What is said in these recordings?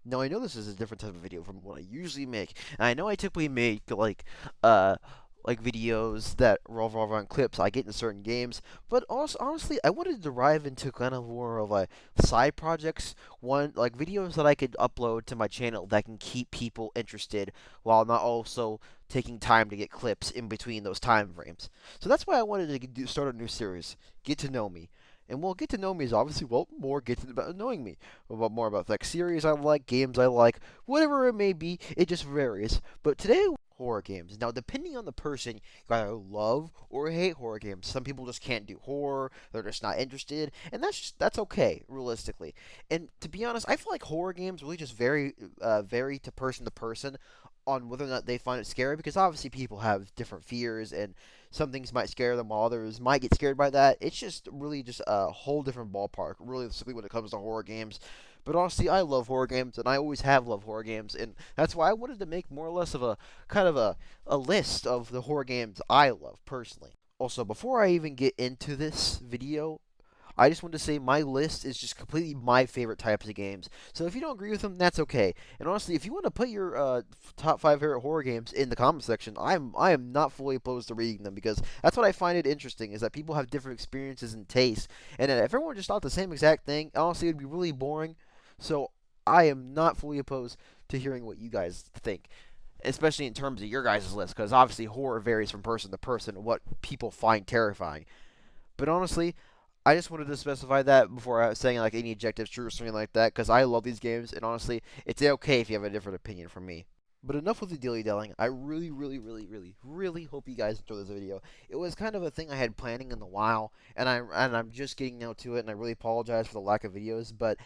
Now I know this is a different type of video from what I usually make, and I know I typically make uh like videos that revolve around clips I get in certain games, but also honestly I wanted to dive into kind of more of a side projects, one like videos that I could upload to my channel that can keep people interested while not also taking time to get clips in between those time frames. So that's why I wanted to start a new series, Get to Know Me. And well, get to know me is obviously more get to about knowing me about more about like series I like, games I like, whatever it may be. It just varies. But today, horror games. Now, depending on the person, you either love or hate horror games. Some people just can't do horror; they're just not interested, and that's okay, realistically. And to be honest, I feel like horror games really just vary to person on whether or not they find it scary because obviously people have different fears and some things might scare them while others might get scared by that. It's just really just a whole different ballpark, really, simply when it comes to horror games. But honestly, I love horror games, and I always have loved horror games, and that's why I wanted to make more or less of a kind of a list of the horror games I love personally. Also, before I even get into this video, I just want to say my list is just completely my favorite types of games. So if you don't agree with them, that's okay. And honestly, if you want to put your top five favorite horror games in the comment section, I am not fully opposed to reading them because that's what I find it interesting is that people have different experiences and tastes, and if everyone just thought the same exact thing, honestly, it'd be really boring. So I am not fully opposed to hearing what you guys think, especially in terms of your guys' list, because obviously horror varies from person to person, what people find terrifying. But honestly, I just wanted to specify that before I was saying like any objective truth or something like that, because I love these games, and honestly, it's okay if you have a different opinion from me. But enough with the dilly-dallying. I really, really, really, really, really hope you guys enjoy this video. It was kind of a thing I had planning in a while, and I'm just getting now to it, and I really apologize for the lack of videos. But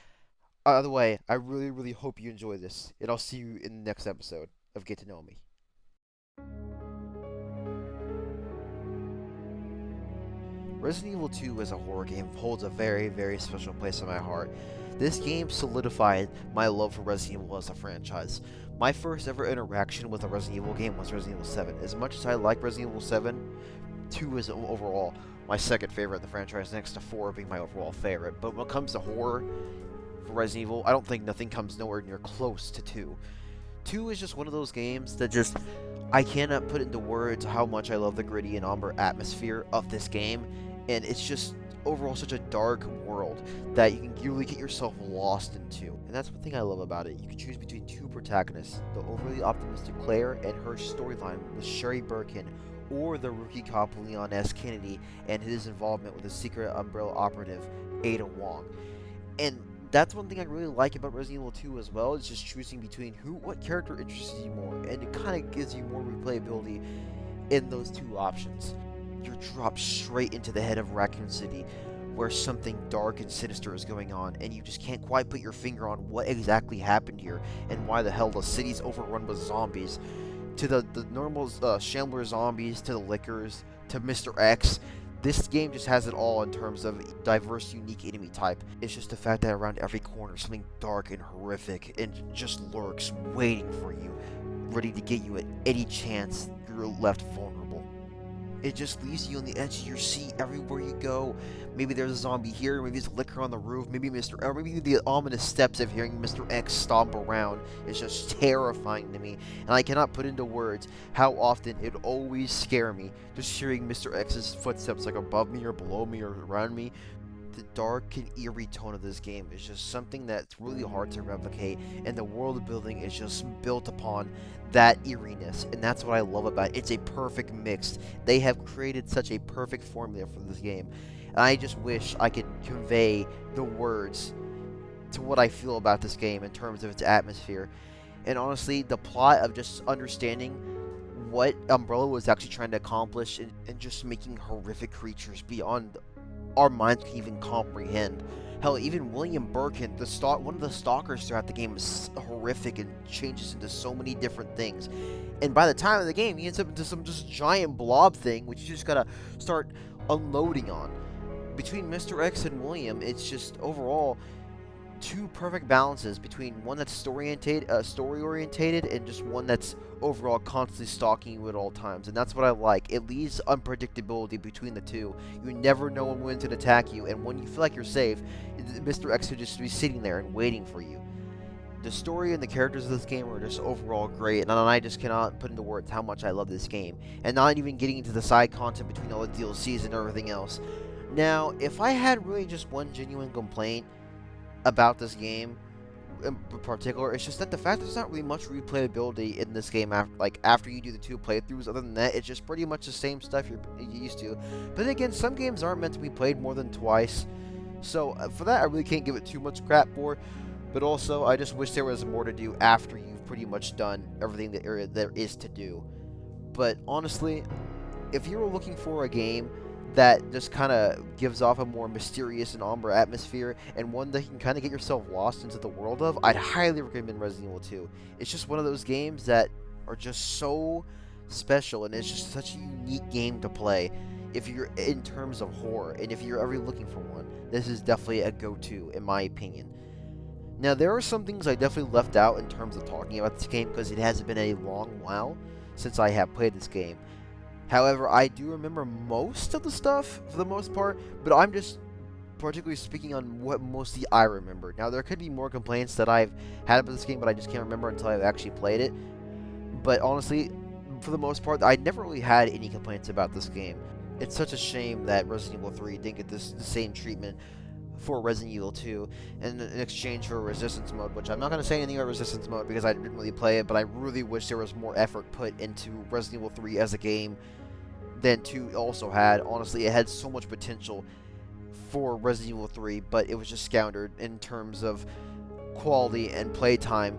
either way, I really, really hope you enjoy this, and I'll see you in the next episode of Get to Know Me. Resident Evil 2 as a horror game holds a very, very special place in my heart. This game solidified my love for Resident Evil as a franchise. My first ever interaction with a Resident Evil game was Resident Evil 7. As much as I like Resident Evil 7, 2 is overall my second favorite in the franchise, next to 4 being my overall favorite. But when it comes to horror for Resident Evil, I don't think nothing comes nowhere near close to 2. 2 is just one of those games that just I cannot put into words how much I love the gritty and umber atmosphere of this game, and it's just overall such a dark world that you can really get yourself lost into. And that's one thing I love about it. You can choose between two protagonists, the overly optimistic Claire and her storyline with Sherry Birkin, or the rookie cop Leon S. Kennedy and his involvement with the secret Umbrella operative Ada Wong. And that's one thing I really like about Resident Evil 2 as well, is just choosing between what character interests you more, and it kind of gives you more replayability in those two options. You're dropped straight into the head of Raccoon City, where something dark and sinister is going on, and you just can't quite put your finger on what exactly happened here, and why the hell the city's overrun with zombies. To the normal Shambler zombies, to the Lickers, to Mr. X, this game just has it all in terms of diverse, unique enemy type. It's just the fact that around every corner, something dark and horrific and just lurks, waiting for you, ready to get you at any chance you're left vulnerable. It just leaves you on the edge of your seat everywhere you go. Maybe there's a zombie here, maybe there's a Licker on the roof, or maybe the ominous steps of hearing Mr. X stomp around is just terrifying to me, and I cannot put into words how often it always scare me just hearing Mr. X's footsteps like above me or below me or around me. The dark and eerie tone of this game is just something that's really hard to replicate, and the world building is just built upon that eeriness, and that's what I love about it. It's a perfect mix. They have created such a perfect formula for this game, and I just wish I could convey the words to what I feel about this game in terms of its atmosphere. And honestly, the plot of just understanding what Umbrella was actually trying to accomplish, and just making horrific creatures beyond our minds can even comprehend. Hell, even William Birkin, one of the stalkers throughout the game, is horrific and changes into so many different things. And by the time of the game, he ends up into some just giant blob thing, which you just gotta start unloading on. Between Mr. X and William, it's just overall two perfect balances between one that's story orientated, and just one that's overall constantly stalking you at all times. And that's what I like. It leaves unpredictability between the two. You never know when to attack you, and when you feel like you're safe, Mr. X could just be sitting there and waiting for you. The story and the characters of this game are just overall great, and I just cannot put into words how much I love this game. And not even getting into the side content between all the DLCs and everything else. Now, if I had really just one genuine complaint about this game in particular, it's just that the fact there's not really much replayability in this game after you do the 2 playthroughs. Other than that, it's just pretty much the same stuff you're used to. But then again, some games aren't meant to be played more than twice, so for that I really can't give it too much crap for. But also, I just wish there was more to do after you've pretty much done everything that there is to do. But honestly, if you were looking for a game that just kind of gives off a more mysterious and somber atmosphere, and one that you can kind of get yourself lost into the world of, I'd highly recommend Resident Evil 2. It's just one of those games that are just so special, and it's just such a unique game to play if you're in terms of horror, and if you're ever looking for one, this is definitely a go-to, in my opinion. Now, there are some things I definitely left out in terms of talking about this game, because it has been a long while since I have played this game. However, I do remember most of the stuff, for the most part, but I'm just particularly speaking on what mostly I remember. Now, there could be more complaints that I've had about this game, but I just can't remember until I've actually played it. But honestly, for the most part, I never really had any complaints about this game. It's such a shame that Resident Evil 3 didn't get the same treatment for Resident Evil 2 in exchange for Resistance mode, which I'm not going to say anything about Resistance mode because I didn't really play it, but I really wish there was more effort put into Resident Evil 3 as a game than 2 also had. Honestly, it had so much potential for Resident Evil 3, but it was just squandered in terms of quality and playtime,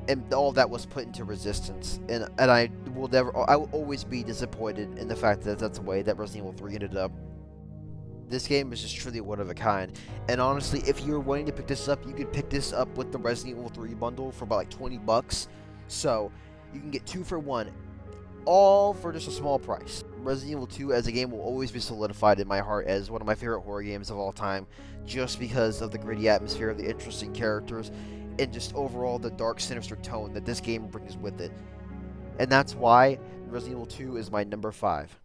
and all of that was put into Resistance, and I will always be disappointed in the fact that that's the way that Resident Evil 3 ended up. This game is just truly one of a kind, and honestly, if you're wanting to pick this up, you could pick this up with the Resident Evil 3 bundle for about like $20, so you can get 2 for 1, all for just a small price. Resident Evil 2 as a game will always be solidified in my heart as one of my favorite horror games of all time, just because of the gritty atmosphere, the interesting characters, and just overall the dark, sinister tone that this game brings with it. And that's why Resident Evil 2 is my number 5.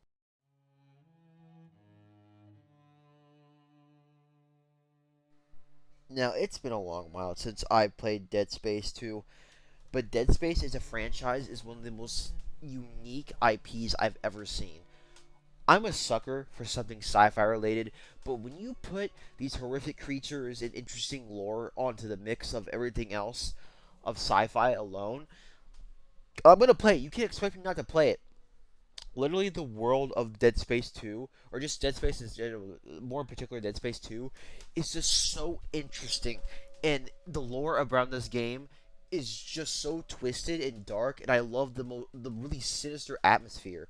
Now, it's been a long while since I played Dead Space 2, but Dead Space as a franchise is one of the most unique IPs I've ever seen. I'm a sucker for something sci-fi related, but when you put these horrific creatures and interesting lore onto the mix of everything else of sci-fi alone, I'm gonna play it. You can't expect me not to play it. Literally, the world of Dead Space 2, or just Dead Space in general, more in particular Dead Space 2, is just so interesting. And the lore around this game is just so twisted and dark, and I love the really sinister atmosphere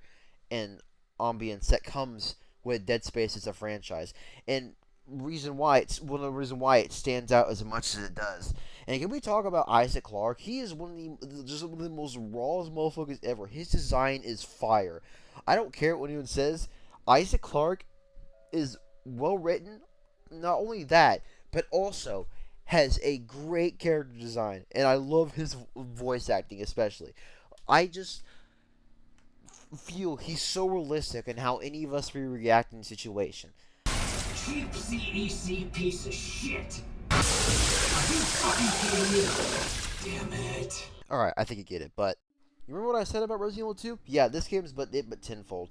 and ambience that comes with Dead Space as a franchise. And reason why it's one of the reason why it stands out as much as it does. And can we talk about Isaac Clarke? He is one of the most rawest motherfuckers ever. His design is fire. I don't care what anyone says. Isaac Clarke is well written. Not only that, but also has a great character design, and I love his voice acting especially. I just feel he's so realistic in how any of us would react in the situation. Cheap CEC piece of shit. Are you fucking kidding me? Damn it. Alright, I think you get it, but you remember what I said about Resident Evil 2? Yeah, this game's but tenfold.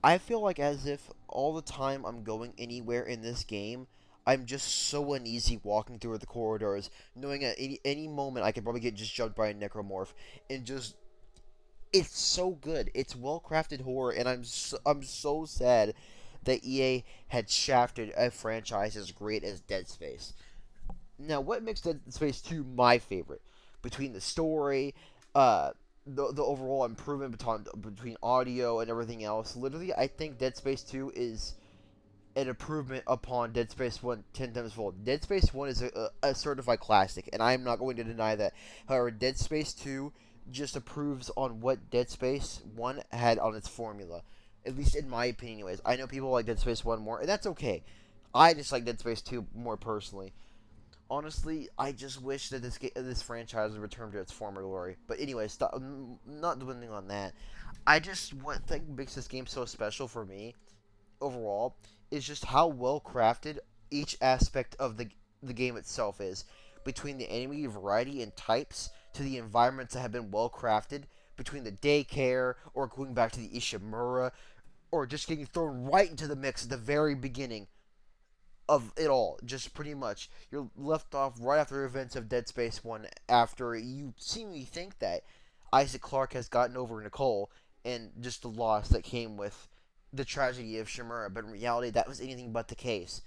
I feel like as if all the time I'm going anywhere in this game, I'm just so uneasy walking through the corridors, knowing at any moment I could probably get just jumped by a necromorph, and just it's so good. It's well-crafted horror, and I'm so sad that EA had shafted a franchise as great as Dead Space. Now, what makes Dead Space 2 my favorite? Between the story, the overall improvement between audio and everything else, literally, I think Dead Space 2 is an improvement upon Dead Space 1 10 times fold. Dead Space 1 is a certified classic, and I am not going to deny that. However, Dead Space 2 just improves on what Dead Space 1 had on its formula. At least in my opinion, anyways. I know people like Dead Space 1 more, and that's okay. I just like Dead Space 2 more personally. Honestly, I just wish that this franchise would return to its former glory. But anyways, not dwelling on that. What thing makes this game so special for me, overall, is just how well crafted each aspect of the game itself is. between the enemy variety and types to the environments that have been well crafted, between the daycare or going back to the Ishimura or just getting thrown right into the mix at the very beginning of it all. Just pretty much, you're left off right after the events of Dead Space 1 after you seemingly think that Isaac Clarke has gotten over Nicole and just the loss that came with the tragedy of Shimura, but in reality that was anything but the case.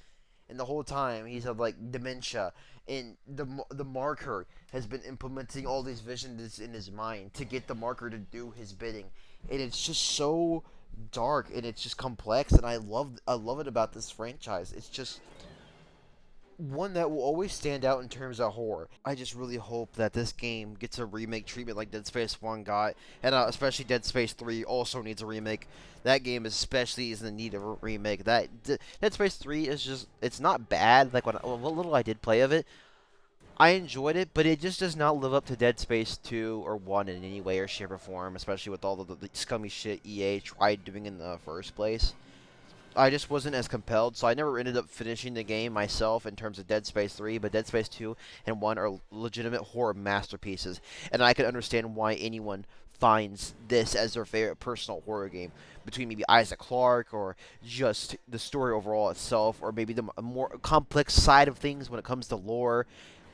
And the whole time he's had like dementia, and the marker has been implementing all these visions in his mind to get the marker to do his bidding, and it's just so dark and it's just complex, and I love it about this franchise. It's just one that will always stand out in terms of horror. I just really hope that this game gets a remake treatment like Dead Space 1 got, and especially Dead Space 3 also needs a remake. That game especially is in need of a remake. Dead Space 3 is just, it's not bad. Like what little I did play of it, I enjoyed it, but it just does not live up to Dead Space 2 or 1 in any way or shape or form, especially with all the scummy shit EA tried doing in the first place. I just wasn't as compelled, so I never ended up finishing the game myself in terms of Dead Space 3, but Dead Space 2 and 1 are legitimate horror masterpieces, and I can understand why anyone finds this as their favorite personal horror game, between maybe Isaac Clarke or just the story overall itself, or maybe the more complex side of things when it comes to lore,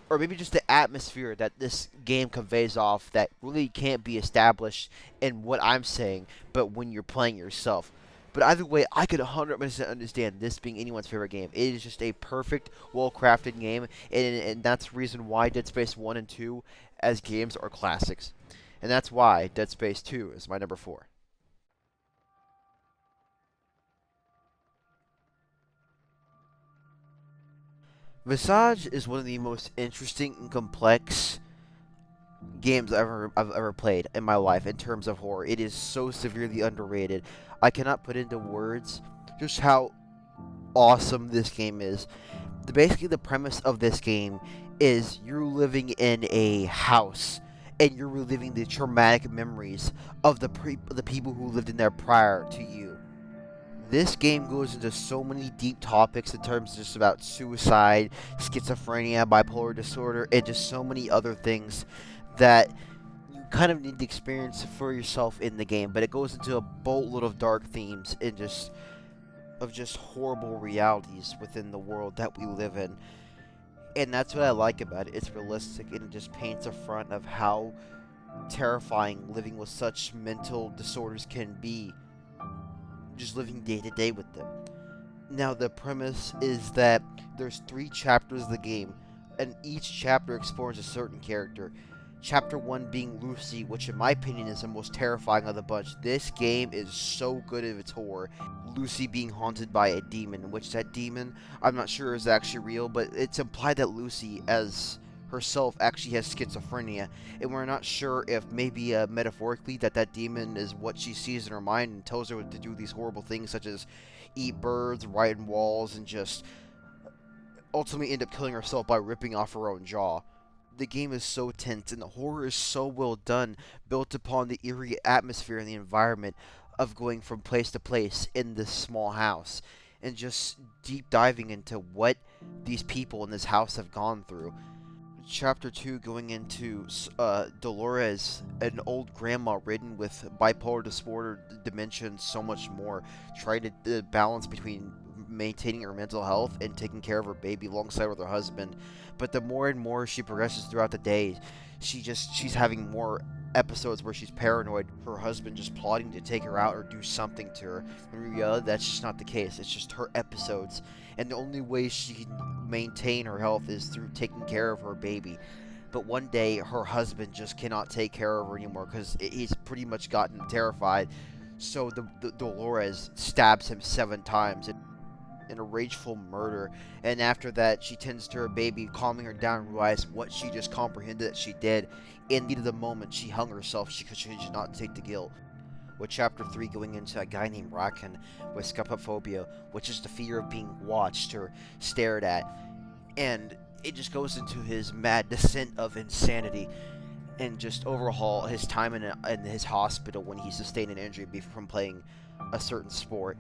or maybe just the atmosphere that this game conveys off that really can't be established in what I'm saying, but when you're playing yourself. But either way, I could 100% understand this being anyone's favorite game. It is just a perfect, well-crafted game, and that's the reason why Dead Space 1 and 2 as games are classics. And that's why Dead Space 2 is my number 4. Visage is one of the most interesting and complex games I've ever played in my life in terms of horror. It is so severely underrated. I cannot put into words just how awesome this game is. Basically, the premise of this game is you're living in a house and you're reliving the traumatic memories of the people who lived in there prior to you. This game goes into so many deep topics in terms just about suicide, schizophrenia, bipolar disorder, and just so many other things that you kind of need to experience for yourself in the game. But it goes into a boatload of dark themes and just horrible realities within the world that we live in. And that's what I like about it. It's realistic and it just paints a front of how terrifying living with such mental disorders can be, just living day to day with them. Now the premise is that there's 3 chapters of the game, and each chapter explores a certain character. Chapter 1 being Lucy, which in my opinion is the most terrifying of the bunch. This game is so good at its horror. Lucy being haunted by a demon, which that demon, I'm not sure is actually real, but it's implied that Lucy, as herself, actually has schizophrenia, and we're not sure if maybe metaphorically that demon is what she sees in her mind and tells her to do these horrible things such as eat birds, write in walls, and just ultimately end up killing herself by ripping off her own jaw. The game is so tense and the horror is so well done, built upon the eerie atmosphere and the environment of going from place to place in this small house, and just deep diving into what these people in this house have gone through. Chapter 2 going into Dolores, an old grandma ridden with bipolar disorder, dementia, and so much more, trying to balance between maintaining her mental health and taking care of her baby alongside with her husband. But the more and more she progresses throughout the day, she's having more episodes where she's paranoid, her husband just plotting to take her out or do something to her. In reality, that's just not the case. It's just her episodes, and the only way she can maintain her health is through taking care of her baby. But one day, her husband just cannot take care of her anymore because he's pretty much gotten terrified. So the Dolores stabs him 7 times in a rageful murder, and after that she tends to her baby, calming her down, and realized what she just comprehended that she did. In the heat of the moment, she hung herself because she did not take the guilt. With chapter 3 going into a guy named Rakan with scopophobia, which is the fear of being watched or stared at, and it just goes into his mad descent of insanity and just overhaul his time in his hospital when he sustained an injury from playing a certain sport.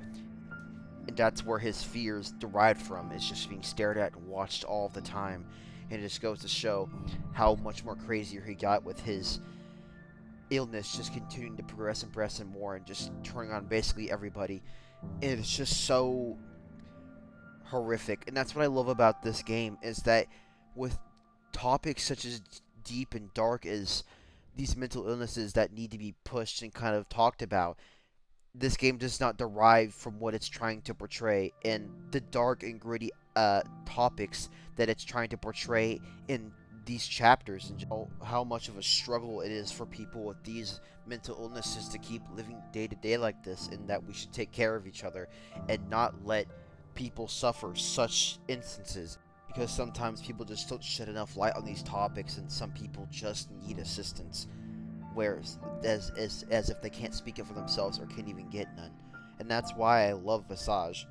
And that's where his fears derived from, is just being stared at and watched all the time. and it just goes to show how much more crazier he got with his illness, just continuing to progress and progress and more, and just turning on basically everybody. And it's just so horrific, and that's what I love about this game, is that with topics such as deep and dark as these mental illnesses that need to be pushed and kind of talked about, this game does not derive from what it's trying to portray, and the dark and gritty topics that it's trying to portray in these chapters, and how much of a struggle it is for people with these mental illnesses to keep living day to day like this, and that we should take care of each other and not let people suffer such instances, because sometimes people just don't shed enough light on these topics, and some people just need assistance, whereas as if they can't speak it for themselves or can't even get none. And that's why I love Visage,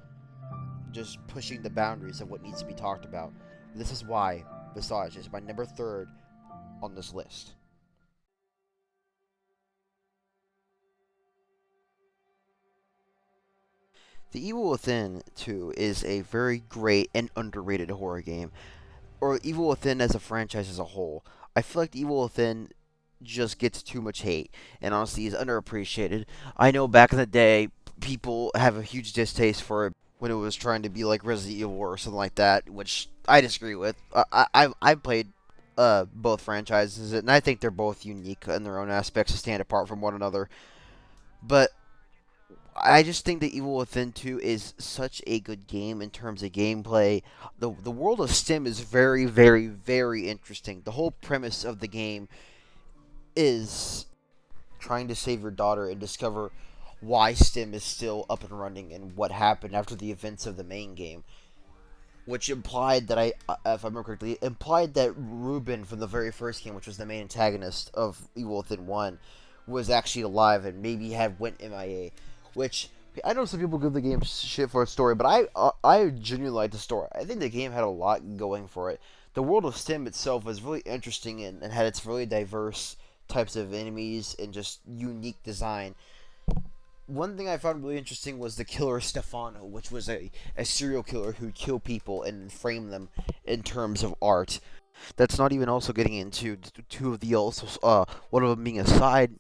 just pushing the boundaries of what needs to be talked about. This is why Visage is my number 3rd on this list. The Evil Within 2 is a very great and underrated horror game, or Evil Within as a franchise as a whole. I feel like Evil Within just gets too much hate, and honestly is underappreciated. I know back in the day, people have a huge distaste for it when it was trying to be like Resident Evil or something like that, which I disagree with. I've played both franchises, and I think they're both unique in their own aspects to stand apart from one another. But I just think that Evil Within 2 is such a good game in terms of gameplay. The world of STEM is very, very, very interesting. The whole premise of the game is trying to save your daughter and discover why STEM is still up and running and what happened after the events of the main game. Which implied that if I remember correctly, implied that Ruben from the very first game, which was the main antagonist of Evil Within 1, was actually alive and maybe went MIA. Which, I know some people give the game shit for its story, but I genuinely like the story. I think the game had a lot going for it. The world of STEM itself was really interesting and had its really diverse types of enemies and just unique design. One thing I found really interesting was the killer Stefano, which was a serial killer who killed people and framed them in terms of art. That's not even also getting into two of the also, one of them being a side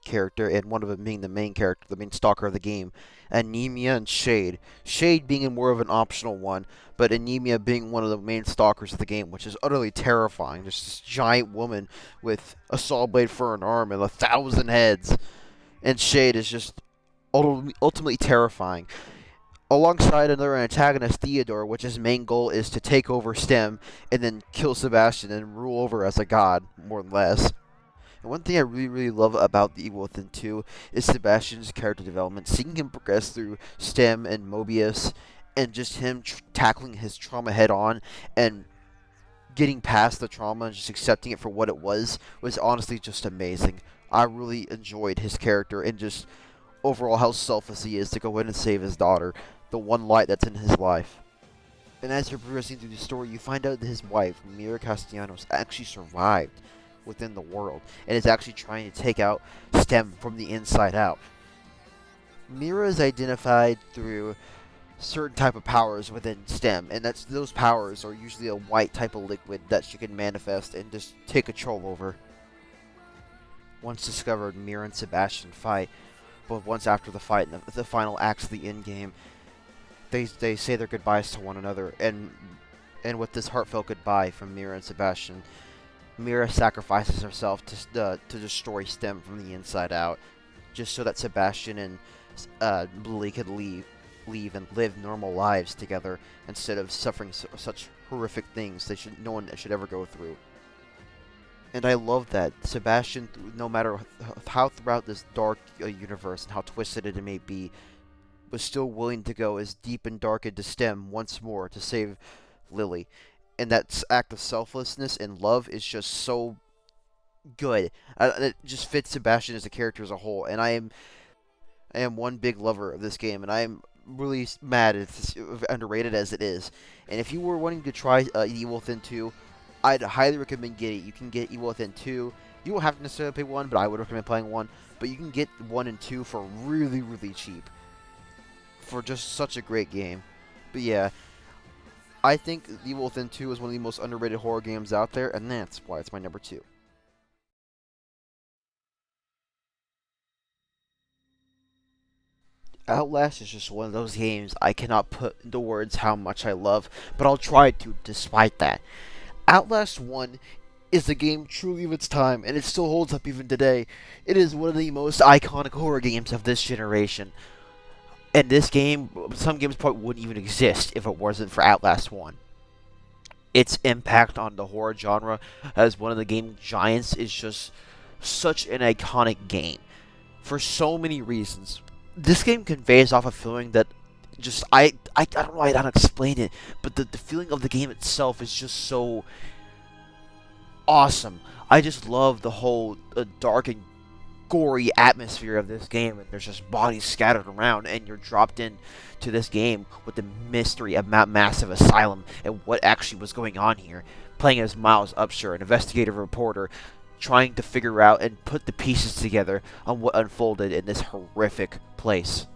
character and one of them being the main character, the main stalker of the game, Anemia and Shade. Shade being more of an optional one, but Anemia being one of the main stalkers of the game, which is utterly terrifying. Just this giant woman with a saw blade for an arm and 1,000 heads, and Shade is just ultimately terrifying. Alongside another antagonist, Theodore, which his main goal is to take over STEM and then kill Sebastian and rule over as a god, more or less. And one thing I really, really love about The Evil Within 2 is Sebastian's character development. Seeing him progress through STEM and Mobius, and just him tackling his trauma head on and getting past the trauma and just accepting it for what it was honestly just amazing. I really enjoyed his character and just overall how selfless he is to go in and save his daughter, the one light that's in his life. And as you're progressing through the story, you find out that his wife, Mira Castellanos, actually survived within the world and is actually trying to take out STEM from the inside out. Mira is identified through certain type of powers within STEM, and those powers are usually a white type of liquid that she can manifest and just take control over. Once discovered, Mira and Sebastian fight, but once after the fight, in the final acts of the end game, they say their goodbyes to one another, and with this heartfelt goodbye from Mira and Sebastian, Mira sacrifices herself to destroy STEM from the inside out, just so that Sebastian and Lily could leave and live normal lives together instead of suffering such horrific things no one should ever go through. And I love that Sebastian, no matter how throughout this dark universe and how twisted it may be, was still willing to go as deep and dark into STEM once more to save Lily. And that act of selflessness and love is just so good. It just fits Sebastian as a character as a whole. And I am one big lover of this game, and I am really mad it's underrated as it is. And if you were wanting to try Evil Within 2, I'd highly recommend getting it. You can get Evil Within 2. You don't have to necessarily play 1, but I would recommend playing 1. But you can get 1 and 2 for really, really cheap. For just such a great game. But yeah, I think Evil Within 2 is one of the most underrated horror games out there, and that's why it's my number 2. Outlast is just one of those games I cannot put into words how much I love, but I'll try to despite that. Outlast 1 is a game truly of its time, and it still holds up even today. It is one of the most iconic horror games of this generation. And this game, some games probably wouldn't even exist if it wasn't for Outlast 1. Its impact on the horror genre as one of the game giants is just such an iconic game for so many reasons. This game conveys off a feeling that just I don't know how to explain it, but the feeling of the game itself is just so awesome. I just love the whole dark and gory atmosphere of this game, and there's just bodies scattered around, and you're dropped in to this game with the mystery of Mount Massive Asylum and what actually was going on here. Playing as Miles Upshur, an investigative reporter, trying to figure out and put the pieces together on what unfolded in this horrific place.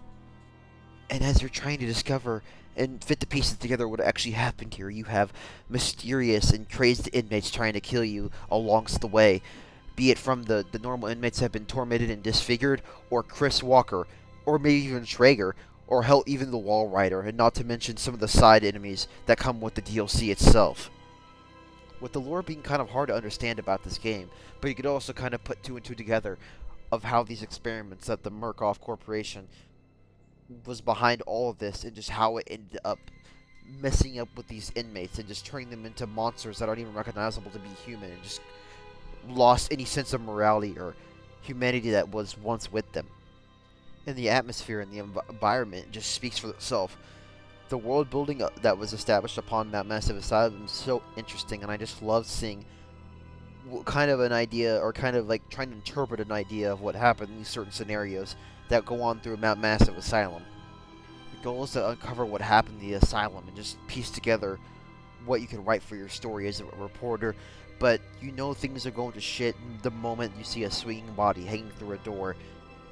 And as you're trying to discover and fit the pieces together what actually happened here, you have mysterious and crazed inmates trying to kill you along the way. Be it from the normal inmates that have been tormented and disfigured, or Chris Walker, or maybe even Traeger, or hell, even the Wall Rider, and not to mention some of the side enemies that come with the DLC itself. With the lore being kind of hard to understand about this game, but you could also kind of put two and two together of how these experiments that the Murkoff Corporation was behind all of this, and just how it ended up messing up with these inmates and just turning them into monsters that aren't even recognizable to be human, and just lost any sense of morality or humanity that was once with them. And the atmosphere and the environment just speaks for itself. The world building that was established upon that Massive Asylum is so interesting, and I just love seeing kind of an idea, or kind of like trying to interpret an idea of what happened in these certain scenarios that go on through Mount Massive Asylum. The goal is to uncover what happened in the asylum and just piece together what you can write for your story as a reporter, but you know things are going to shit the moment you see a swinging body hanging through a door,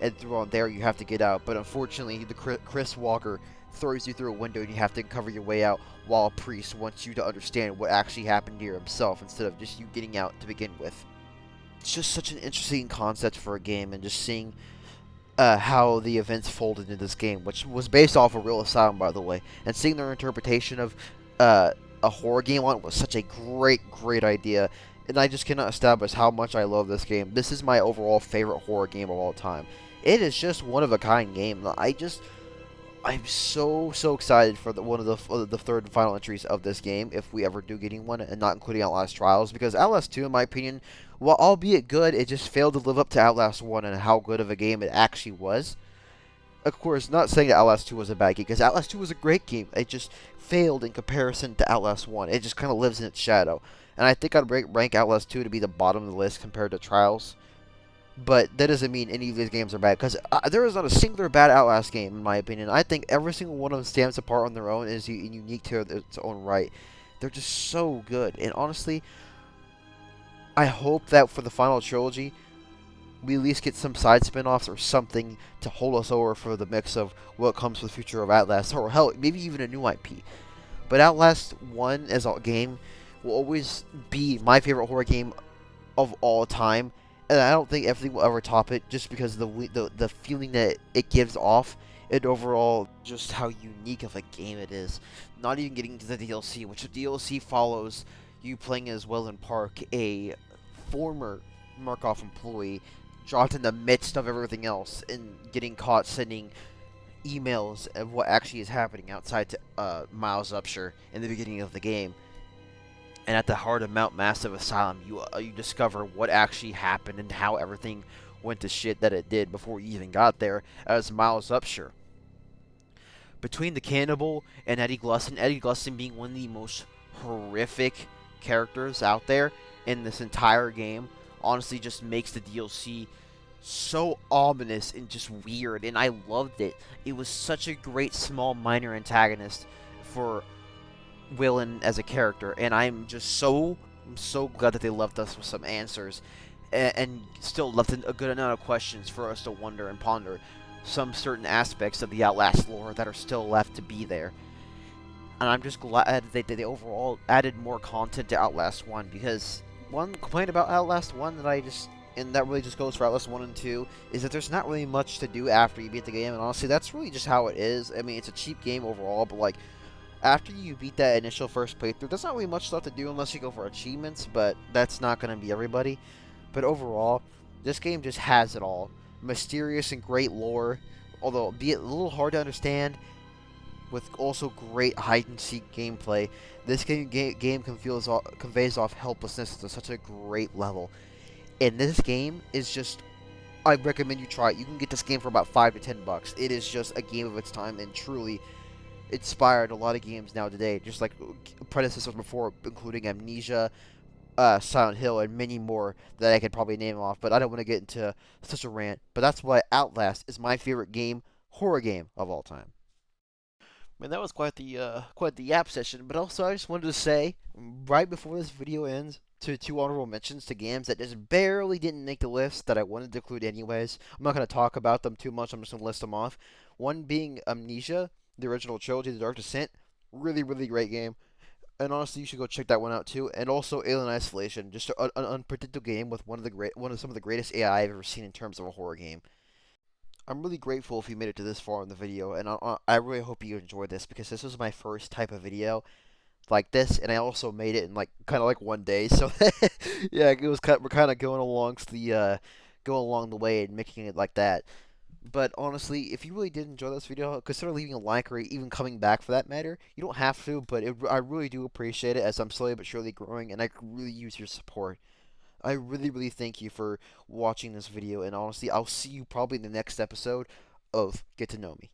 and through on there you have to get out. But unfortunately, the Chris Walker throws you through a window and you have to cover your way out, while a priest wants you to understand what actually happened here himself instead of just you getting out to begin with. It's just such an interesting concept for a game, and just seeing how the events folded into this game, which was based off a real asylum, by the way, and seeing their interpretation of a horror game on it was such a great idea, and I just cannot establish how much I love this game. This is my overall favorite horror game of all time. It is just one of a kind game. I'm so excited for one of the third and final entries of this game, if we ever do getting one, and not including Outlast Trials, because Outlast 2, in my opinion, while albeit good, it just failed to live up to Outlast 1 and how good of a game it actually was. Of course, not saying that Outlast 2 was a bad game, because Outlast 2 was a great game. It just failed in comparison to Outlast 1. It just kind of lives in its shadow. And I think I'd rank Outlast 2 to be the bottom of the list compared to Trials. But that doesn't mean any of these games are bad, because there is not a singular bad Outlast game, in my opinion. I think every single one of them stands apart on their own and is unique to its own right. They're just so good. And honestly, I hope that for the final trilogy, we at least get some side spin-offs or something to hold us over for the mix of what comes with the future of Outlast, or hell, maybe even a new IP. But Outlast 1 as a game will always be my favorite horror game of all time, and I don't think everything will ever top it, just because the feeling that it gives off, and overall just how unique of a game it is. Not even getting to the DLC, which the DLC follows you playing as Wayland Park, a former Murkoff employee, dropped in the midst of everything else and getting caught sending emails of what actually is happening outside to Miles Upshur in the beginning of the game. And at the heart of Mount Massive Asylum, you discover what actually happened and how everything went to shit that it did before you even got there as Miles Upshur. Between the cannibal and Eddie Glusson being one of the most horrific characters out there in this entire game, honestly just makes the DLC so ominous and just weird, and I loved it. It was such a great small minor antagonist for Wayland as a character, and I'm so glad that they left us with some answers, and still left a good amount of questions for us to wonder and ponder some certain aspects of the Outlast lore that are still left to be there. and I'm just glad they overall added more content to Outlast 1, because one complaint about Outlast 1 and that really just goes for Outlast 1 and 2, is that there's not really much to do after you beat the game, and honestly, that's really just how it is. I mean, it's a cheap game overall, but like, after you beat that initial first playthrough, there's not really much stuff to do unless you go for achievements, but that's not going to be everybody. But overall, this game just has it all. Mysterious and great lore, although be it a little hard to understand, with also great hide-and-seek gameplay. This game conveys off helplessness to such a great level. And this game is just, I recommend you try it. You can get this game for about $5 to $10. It is just a game of its time and truly inspired a lot of games now today, just like predecessors before, including Amnesia, Silent Hill, and many more that I could probably name off. But I don't want to get into such a rant. But that's why Outlast is my favorite horror game of all time. Man, that was quite the yap session. But also, I just wanted to say right before this video ends, to two honorable mentions to games that just barely didn't make the list that I wanted to include anyways. I'm not going to talk about them too much. I'm just going to list them off. One being Amnesia, the original trilogy, The Dark Descent. Really, really great game. And honestly, you should go check that one out too. And also Alien Isolation, just an unpredictable game with some of the greatest AI I've ever seen in terms of a horror game. I'm really grateful if you made it to this far in the video, and I really hope you enjoyed this, because this was my first type of video like this, and I also made it in like kind of like one day. So yeah, we're kind of going along the way and making it like that. But honestly, if you really did enjoy this video, consider leaving a like, or even coming back for that matter. You don't have to, but I really do appreciate it, as I'm slowly but surely growing, and I could really use your support. I really, really thank you for watching this video, and honestly, I'll see you probably in the next episode of Get to Know Me.